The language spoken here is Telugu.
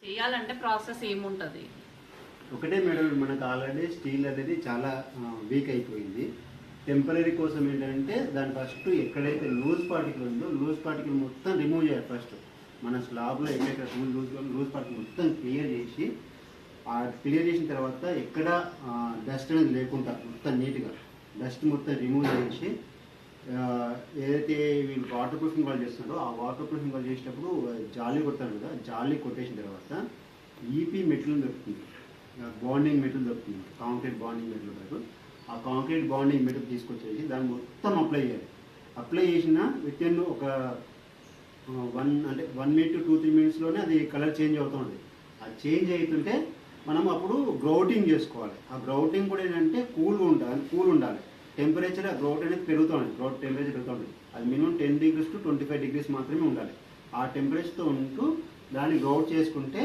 చేయాలంటే ప్రాసెస్ ఏముంటది? ఒకటే మేడం, మనకు ఆల్రెడీ స్టీల్ అనేది చాలా వీక్ అయిపోయింది. టెంపరీ కోసం ఏంటంటే దాని ఫస్ట్ ఎక్కడైతే లూజ్ పార్టికల్ ఉందో లూజ్ పార్టికల్ మొత్తం రిమూవ్ చేయాలి. ఫస్ట్ మన స్లాబ్లో ఎక్కడెక్కడ లూజ్ పార్టికల్ మొత్తం క్లియర్ చేసి, క్లియర్ చేసిన తర్వాత ఎక్కడ డస్ట్ అనేది లేకుండా మొత్తం నీట్గా డస్ట్ మొత్తం రిమూవ్ చేసి, ఏదైతే వీళ్ళు వాటర్ ప్రూఫింగ్ వాళ్ళు చేస్తున్నారో ఆ వాటర్ ప్రూఫింగ్ వాళ్ళు చేసేటప్పుడు జాలీ కొడతారు కదా, జాలీ కొట్టేసిన తర్వాత ఈపీ మెటీరియల్ దొరుకుతుంది, బాండింగ్ మెటీరియల్ దొరుకుతుంది, కాంక్రీట్ బాండింగ్ మెటీరియల్ వరకు. ఆ కాంక్రీట్ బాండింగ్ మెటీరియల్ తీసుకొచ్చేసి దాన్ని మొత్తం అప్లై చేయాలి. అప్లై చేసిన విత్ ఇన్ ఒక 1 minute to 2-3 minutesలోనే అది కలర్ చేంజ్ అవుతుంది. అది చేంజ్ అవుతుంటే మనం అప్పుడు గ్రౌటింగ్ చేసుకోవాలి. ఆ గ్రౌటింగ్ కూడా ఏంటంటే కూల్ ఉండాలి. టెంపరేచర్ ఆ గ్రౌట్ అనేది పెరుగుతుంది, గ్రౌట్ టెంపరేచర్ పెరుగుతుంది. అది మినిమం 10 degrees to 25 degrees మాత్రమే ఉండాలి. ఆ టెంపరేచర్తో ఉంటూ దాన్ని గ్రౌట్ చేసుకుంటే